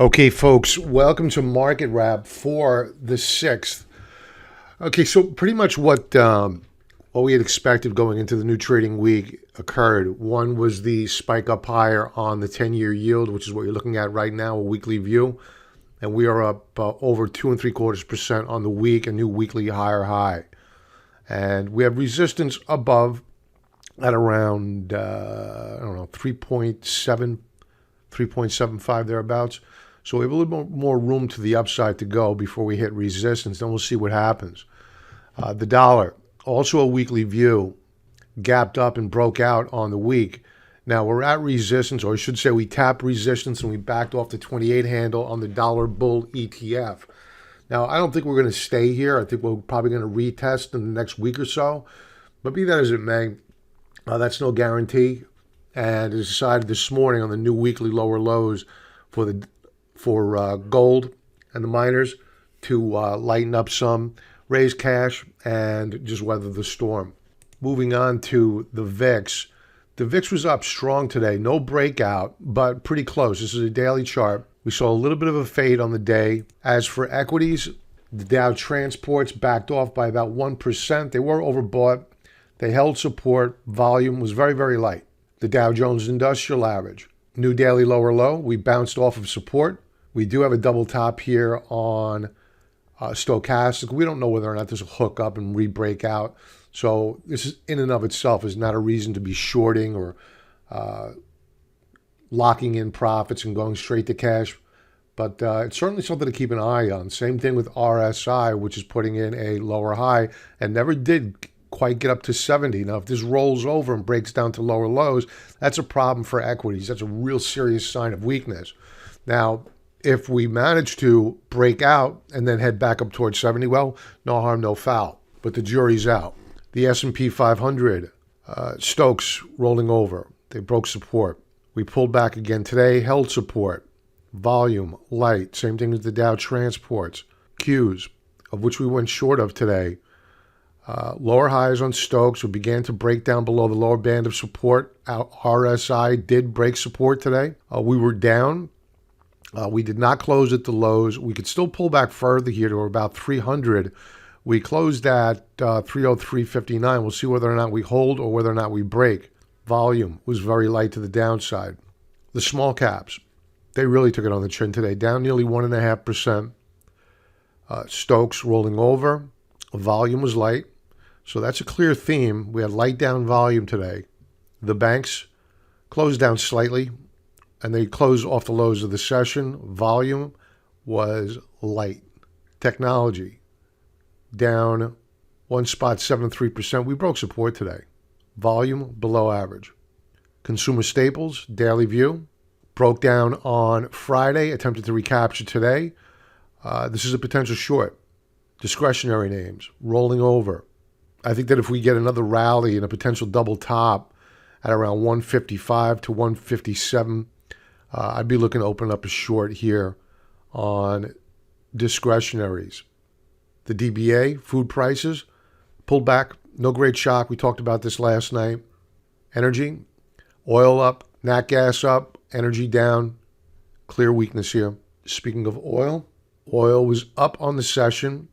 Okay, folks, welcome to Market Wrap for the 6th. Okay, so pretty much what we had expected going into the new trading week occurred. One was the spike up higher on the 10-year yield, which is what you're looking at right now, a weekly view. And we are up over 2.75% on the week, a new weekly higher high. And we have resistance above at around, 3.75 thereabouts. So we have a little more room to the upside to go before we hit resistance. Then we'll see what happens. The dollar, also a weekly view, gapped up and broke out on the week. Now we're at resistance, or I should say we tapped resistance and we backed off the 28 handle on the dollar bull ETF. Now I don't think we're going to stay here. I think we're probably going to retest in the next week or so. But be that as it may, that's no guarantee. And it decided this morning on the new weekly lower lows for gold and the miners to lighten up some, raise cash, and just weather the storm. Moving on to the VIX. The VIX was up strong today. No breakout, but pretty close. This is a daily chart. We saw a little bit of a fade on the day. As for equities, the Dow Transports backed off by about 1%. They were overbought. They held support. Volume was very, very light. The Dow Jones Industrial Average, new daily lower low. We bounced off of support. We do have a double top here on stochastic. We don't know whether or not this will hook up and re-break out. So this is in and of itself is not a reason to be shorting or locking in profits and going straight to cash. But it's certainly something to keep an eye on. Same thing with RSI, which is putting in a lower high and never did quite get up to 70. Now, if this rolls over and breaks down to lower lows, that's a problem for equities. That's a real serious sign of weakness. Now, if we manage to break out and then head back up towards 70, well, no harm, no foul. But the jury's out. The S&P 500, Stokes rolling over. They broke support. We pulled back again today, held support. Volume, light. Same thing as the Dow Transports. Qs, of which we went short of today. Lower highs on Stokes. We began to break down below the lower band of support. Our RSI did break support today. We were down. We did not close at the lows. We could still pull back further here to about 300. We closed at 303.59. We'll see whether or not we hold or whether or not we break. Volume was very light to the downside. The small caps, they really took it on the chin today, down nearly 1.5%. Stokes rolling over. Volume was light. So that's a clear theme. We had light down volume today. The banks closed down slightly, and they closed off the lows of the session. Volume was light. Technology down 1.73%. We broke support today. Volume below average. Consumer staples, daily view, broke down on Friday, attempted to recapture today. This is a potential short. Discretionary names, rolling over. I think that if we get another rally and a potential double top at around 155 to 157, I'd be looking to open up a short here on discretionaries. The DBA, food prices, pulled back. No great shock. We talked about this last night. Energy, oil up, nat gas up, energy down. Clear weakness here. Speaking of oil was up on the session,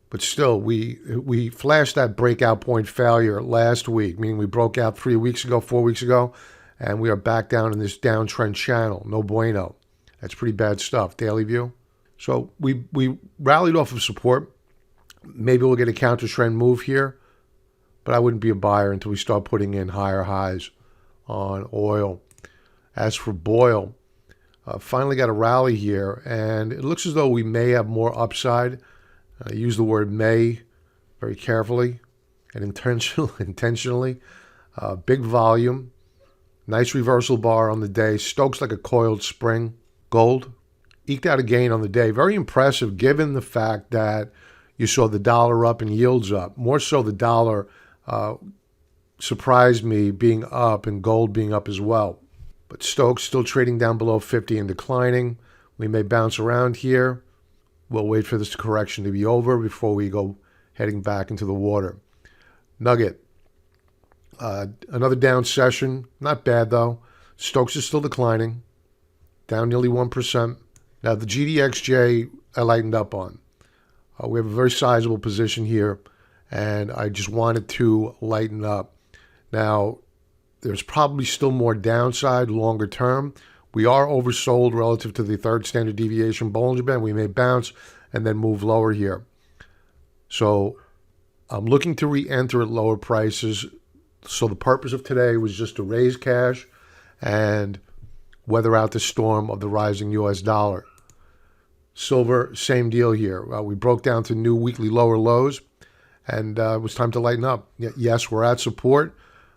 but still, we flashed that breakout point failure last week, meaning we broke out 4 weeks ago, and we are back down in this downtrend channel. No bueno. That's pretty bad stuff. Daily view. So we rallied off of support. Maybe we'll get a counter trend move here, but I wouldn't be a buyer until we start putting in higher highs on oil. As for oil, finally got a rally here, and it looks as though we may have more upside. I use the word may very carefully and intentionally. Big volume, nice reversal bar on the day. Stokes like a coiled spring. Gold eked out a gain on the day. Very impressive given the fact that you saw the dollar up and yields up. More so the dollar surprised me being up and gold being up as well. But Stokes still trading down below 50 and declining. We may bounce around here. We'll wait for this correction to be over before we go heading back into the water. Nugget, another down session. Not bad, though. Stokes is still declining, down nearly 1%. Now, the GDXJ I lightened up on. We have a very sizable position here, and I just wanted to lighten up. Now, there's probably still more downside longer term. We are oversold relative to the third standard deviation Bollinger Band. We may bounce and then move lower here. So I'm looking to re-enter at lower prices. So the purpose of today was just to raise cash and weather out the storm of the rising U.S. dollar. Silver, same deal here. We broke down to new weekly lower lows, and it was time to lighten up. Yes, we're at support,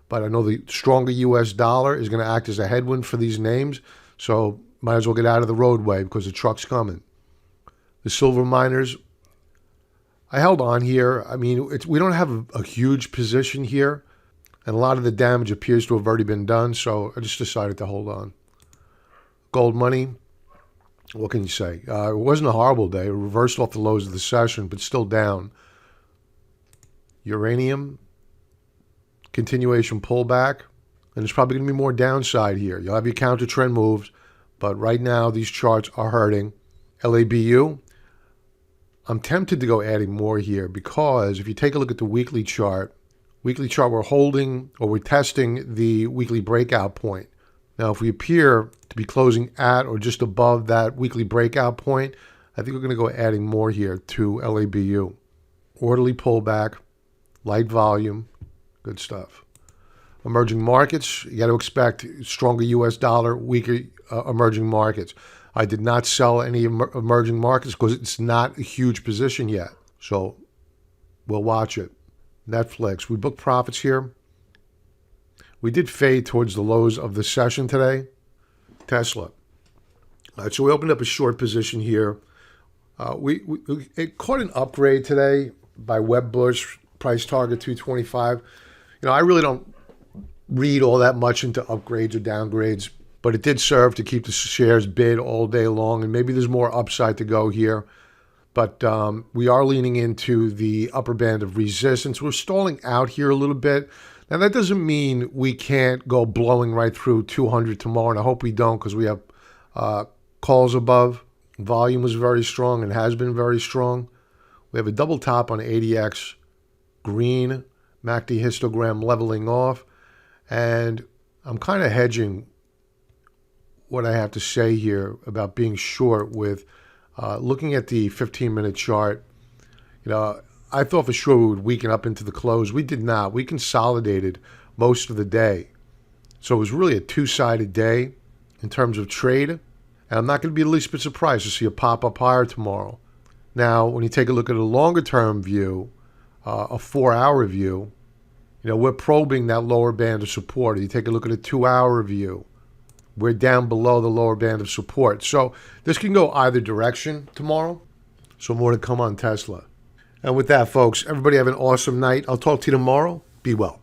but I know the stronger U.S. dollar is going to act as a headwind for these names, so might as well get out of the roadway because the truck's coming. The silver miners, I held on here. I mean, we don't have a huge position here, and a lot of the damage appears to have already been done, so I just decided to hold on. Gold money, what can you say? It wasn't a horrible day. It reversed off the lows of the session, but still down. Uranium, continuation pullback, and there's probably going to be more downside here. You'll have your counter trend moves, but right now these charts are hurting. LABU, I'm tempted to go adding more here because if you take a look at the weekly chart, we're holding or we're testing the weekly breakout point. Now, if we appear to be closing at or just above that weekly breakout point, I think we're going to go adding more here to LABU. Orderly pullback, light volume, good stuff. Emerging markets, you got to expect stronger U.S. dollar, weaker emerging markets. I did not sell any emerging markets because it's not a huge position yet. So we'll watch it. Netflix, we booked profits here. We did fade towards the lows of the session today. Tesla. All right, so we opened up a short position here. It caught an upgrade today by Wedbush, price target 225. I really don't read all that much into upgrades or downgrades, but it did serve to keep the shares bid all day long, and maybe there's more upside to go here. But we are leaning into the upper band of resistance. We're stalling out here a little bit. Now, that doesn't mean we can't go blowing right through 200 tomorrow, and I hope we don't because we have calls above. Volume was very strong and has been very strong. We have a double top on ADX, green, MACD histogram leveling off, and I'm kind of hedging what I have to say here about being short with looking at the 15-minute chart. I thought for sure we would weaken up into the close. We did not. We consolidated most of the day. So it was really a two-sided day in terms of trade. And I'm not going to be the least bit surprised to see a pop up higher tomorrow. Now, when you take a look at a longer-term view, a 4-hour view, we're probing that lower band of support. You take a look at a 2-hour view, we're down below the lower band of support. So this can go either direction tomorrow. So more to come on Tesla. And with that, folks, everybody have an awesome night. I'll talk to you tomorrow. Be well.